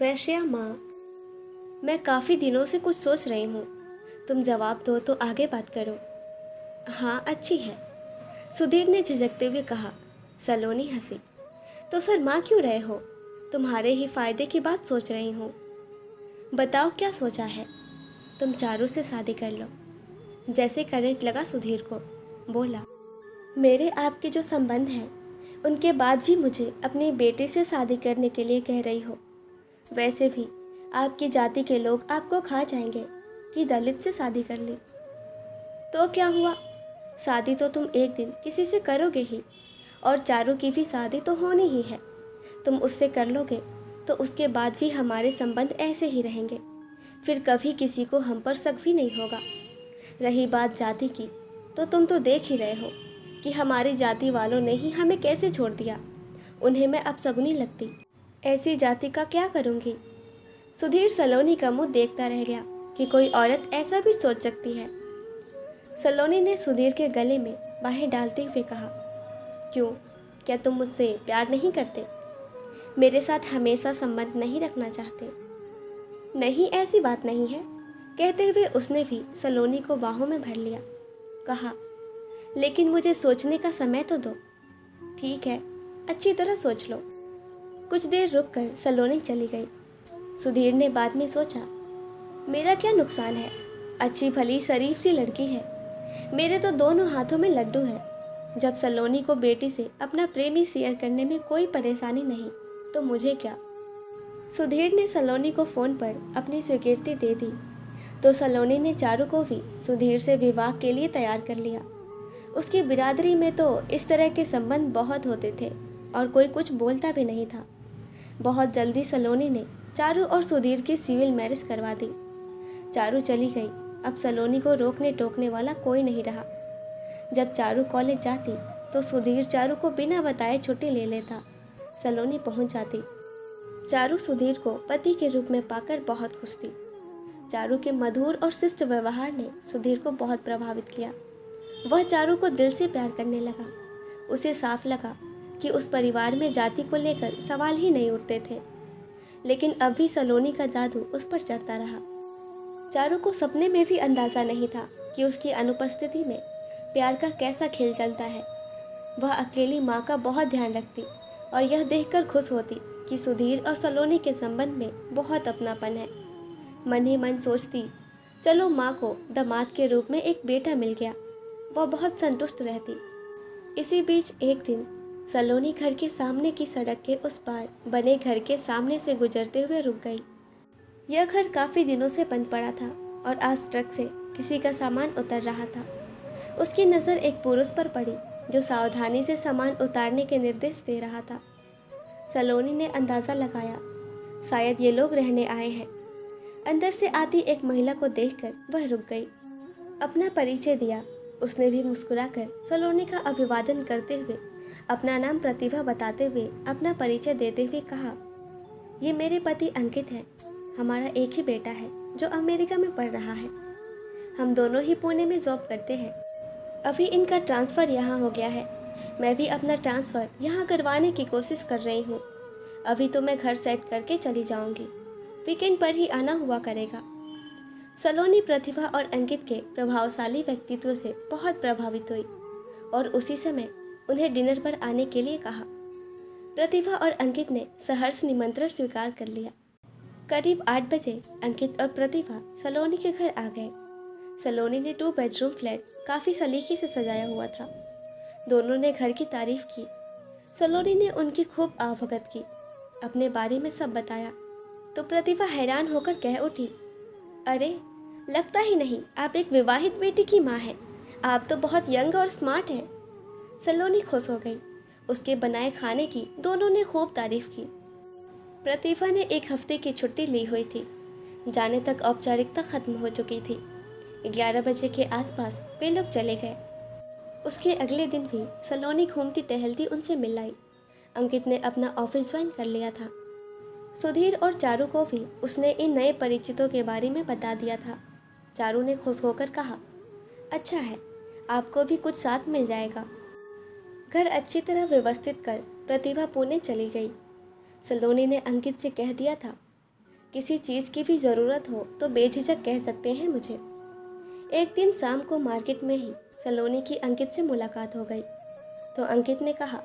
वैश्या माँ, मैं काफ़ी दिनों से कुछ सोच रही हूँ। तुम जवाब दो तो आगे बात करो। हाँ, अच्छी है, सुधीर ने झिझकते हुए कहा। सलोनी हंसी। तो शर्मा क्यों रहे हो? तुम्हारे ही फायदे की बात सोच रही हूँ। बताओ क्या सोचा है? तुम चारू से शादी कर लो। जैसे करंट लगा सुधीर को, बोला। मेरे आपके जो संबंध हैं उनके बाद भी मुझे अपनी बेटी से शादी करने के लिए कह रही हो। वैसे भी आपकी जाति के लोग आपको खा जाएंगे कि दलित से शादी कर ली। तो क्या हुआ, शादी तो तुम एक दिन किसी से करोगे ही, और चारू की भी शादी तो होनी ही है। तुम उससे कर लोगे तो उसके बाद भी हमारे संबंध ऐसे ही रहेंगे। फिर कभी किसी को हम पर शक भी नहीं होगा। रही बात जाति की, तो तुम तो देख ही रहे हो कि हमारी जाति वालों ने ही हमें कैसे छोड़ दिया। उन्हें मैं अब सगुनी लगती। ऐसी जाति का क्या करूँगी? सुधीर सलोनी का मुंह देखता रह गया कि कोई औरत ऐसा भी सोच सकती है। सलोनी ने सुधीर के गले में बाहें डालते हुए कहा, क्यों, क्या तुम मुझसे प्यार नहीं करते? मेरे साथ हमेशा संबंध नहीं रखना चाहते? नहीं, ऐसी बात नहीं है, कहते हुए उसने भी सलोनी को बाहों में भर लिया। कहा, लेकिन मुझे सोचने का समय तो दो। ठीक है, अच्छी तरह सोच लो। कुछ देर रुककर सलोनी चली गई। सुधीर ने बाद में सोचा, मेरा क्या नुकसान है? अच्छी भली शरीफ सी लड़की है। मेरे तो दोनों हाथों में लड्डू है। जब सलोनी को बेटी से अपना प्रेमी शेयर करने में कोई परेशानी नहीं, तो मुझे क्या? सुधीर ने सलोनी को फ़ोन पर अपनी स्वीकृति दे दी तो सलोनी ने चारू को भी सुधीर से विवाह के लिए तैयार कर लिया। उसकी बिरादरी में तो इस तरह के संबंध बहुत होते थे और कोई कुछ बोलता भी नहीं था। बहुत जल्दी सलोनी ने चारू और सुधीर की सिविल मैरिज करवा दी। चारू चली गई। अब सलोनी को रोकने टोकने वाला कोई नहीं रहा। जब चारू कॉलेज जाती तो सुधीर चारू को बिना बताए छुट्टी ले लेता। सलोनी पहुंच जाती। चारू सुधीर को पति के रूप में पाकर बहुत खुश थी। चारू के मधुर और शिष्ट व्यवहार ने सुधीर को बहुत प्रभावित किया। वह चारू को दिल से प्यार करने लगा। उसे साफ लगा कि उस परिवार में जाति को लेकर सवाल ही नहीं उठते थे। लेकिन अब भी सलोनी का जादू उस पर चढ़ता रहा। चारू को सपने में भी अंदाज़ा नहीं था कि उसकी अनुपस्थिति में प्यार का कैसा खेल चलता है। वह अकेली माँ का बहुत ध्यान रखती और यह देखकर खुश होती कि सुधीर और सलोनी के संबंध में बहुत अपनापन है। मन ही मन सोचती, चलो माँ को दामाद के रूप में एक बेटा मिल गया। वह बहुत संतुष्ट रहती। इसी बीच एक दिन सलोनी घर के सामने की सड़क के उस पार बने घर के सामने से गुजरते हुए रुक गई। यह घर काफ़ी दिनों से बंद पड़ा था और आज ट्रक से किसी का सामान उतर रहा था। उसकी नज़र एक पुरुष पर पड़ी जो सावधानी से सामान उतारने के निर्देश दे रहा था। सलोनी ने अंदाज़ा लगाया, शायद ये लोग रहने आए हैं। अंदर से आती एक महिला को देखकर वह रुक गई। अपना परिचय दिया। उसने भी मुस्कुराकर सलोनी का अभिवादन करते हुए अपना नाम प्रतिभा बताते हुए अपना परिचय देते हुए कहा, ये मेरे पति अंकित हैं। हमारा एक ही बेटा है जो अमेरिका में पढ़ रहा है। हम दोनों ही पुणे में जॉब करते हैं। अभी इनका ट्रांसफ़र यहाँ हो गया है। मैं भी अपना ट्रांसफ़र यहाँ करवाने की कोशिश कर रही हूँ। अभी तो मैं घर सेट करके चली जाऊँगी। वीकेंड पर ही आना हुआ करेगा। सलोनी प्रतिभा और अंकित के प्रभावशाली व्यक्तित्व से बहुत प्रभावित हुई और उसी समय उन्हें डिनर पर आने के लिए कहा। प्रतिभा और अंकित ने सहर्ष निमंत्रण स्वीकार कर लिया। करीब 8 बजे अंकित और प्रतिभा सलोनी के घर आ गए। सलोनी ने 2 बेडरूम फ्लैट काफ़ी सलीके से सजाया हुआ था। दोनों ने घर की तारीफ की। सलोनी ने उनकी खूब आवभगत की, अपने बारे में सब बताया तो प्रतिभा हैरान होकर कह उठी, अरे, लगता ही नहीं आप एक विवाहित बेटी की माँ हैं। आप तो बहुत यंग और स्मार्ट हैं। सलोनी खुश हो गई। उसके बनाए खाने की दोनों ने खूब तारीफ की। प्रतिभा ने 1 हफ्ते की छुट्टी ली हुई थी। जाने तक औपचारिकता खत्म हो चुकी थी। 11 बजे के आसपास वे लोग चले गए। उसके अगले दिन भी सलोनी घूमती टहलती उनसे मिल आई। अंकित ने अपना ऑफिस ज्वाइन कर लिया था। सुधीर और चारू को भी उसने इन नए परिचितों के बारे में बता दिया था। चारू ने खुश होकर कहा, अच्छा है, आपको भी कुछ साथ मिल जाएगा। घर अच्छी तरह व्यवस्थित कर प्रतिभा पुणे चली गई। सलोनी ने अंकित से कह दिया था, किसी चीज़ की भी ज़रूरत हो तो बेझिझक कह सकते हैं मुझे। एक दिन शाम को मार्केट में ही सलोनी की अंकित से मुलाकात हो गई तो अंकित ने कहा,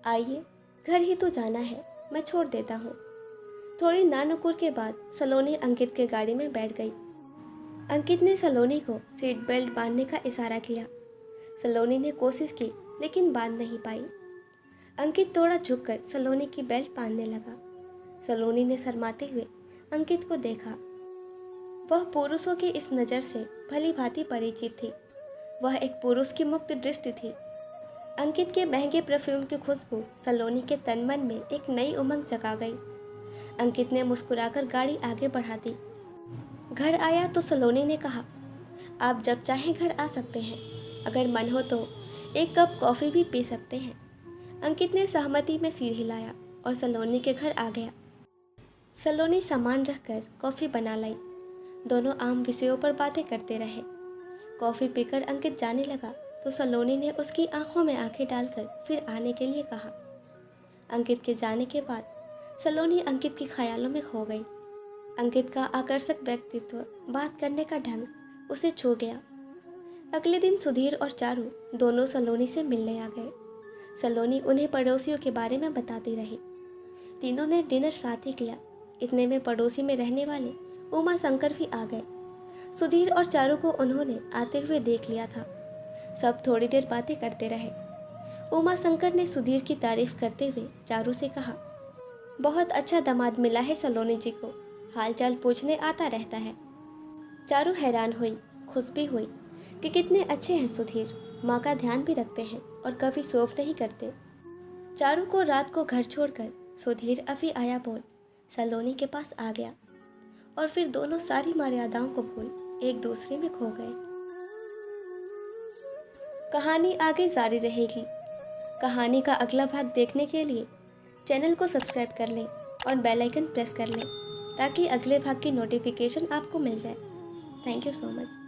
आइए, घर ही तो जाना है, मैं छोड़ देता हूँ। थोड़ी नानुकुर के बाद सलोनी अंकित के गाड़ी में बैठ गई। अंकित ने सलोनी को सीट बेल्ट बांधने का इशारा किया। सलोनी ने कोशिश की लेकिन बांध नहीं पाई। अंकित थोड़ा झुककर सलोनी की बेल्ट बांधने लगा। सलोनी ने शर्माते हुए अंकित को देखा। वह पुरुषों की इस नज़र से भली भांति परिचित थी। वह एक पुरुष की मुक्त दृष्टि थी। अंकित के महंगे परफ्यूम की खुशबू सलोनी के तन मन में एक नई उमंग जगा गई। अंकित ने मुस्कुराकर गाड़ी आगे बढ़ा दी। घर आया तो सलोनी ने कहा, आप जब चाहें घर आ सकते हैं, अगर मन हो तो एक कप कॉफ़ी भी पी सकते हैं। अंकित ने सहमति में सिर हिलाया और सलोनी के घर आ गया। सलोनी सामान रखकर कॉफ़ी बना लाई। दोनों आम विषयों पर बातें करते रहे। कॉफ़ी पीकर अंकित जाने लगा तो सलोनी ने उसकी आंखों में आंखें डालकर फिर आने के लिए कहा। अंकित के जाने के बाद सलोनी अंकित के ख्यालों में खो गई। अंकित का आकर्षक व्यक्तित्व, बात करने का ढंग उसे छू गया। अगले दिन सुधीर और चारू दोनों सलोनी से मिलने आ गए। सलोनी उन्हें पड़ोसियों के बारे में बताती रही। तीनों ने डिनर साथ ही किया। इतने में पड़ोसी में रहने वाले उमा शंकर भी आ गए। सुधीर और चारू को उन्होंने आते हुए देख लिया था। सब थोड़ी देर बातें करते रहे। उमा शंकर ने सुधीर की तारीफ करते हुए चारू से कहा, बहुत अच्छा दामाद मिला है सलोनी जी को, हालचाल पूछने आता रहता है। चारू हैरान हुई, खुश भी हुई कि कितने अच्छे हैं सुधीर, माँ का ध्यान भी रखते हैं और कभी शोफ नहीं करते। चारू को रात को घर छोड़कर सुधीर अभी आया बोल सलोनी के पास आ गया और फिर दोनों सारी मर्यादाओं को भूल एक दूसरे में खो गए। कहानी आगे जारी रहेगी। कहानी का अगला भाग देखने के लिए चैनल को सब्सक्राइब कर लें और बेल आइकन प्रेस कर लें ताकि अगले भाग की नोटिफिकेशन आपको मिल जाए। Thank you so much.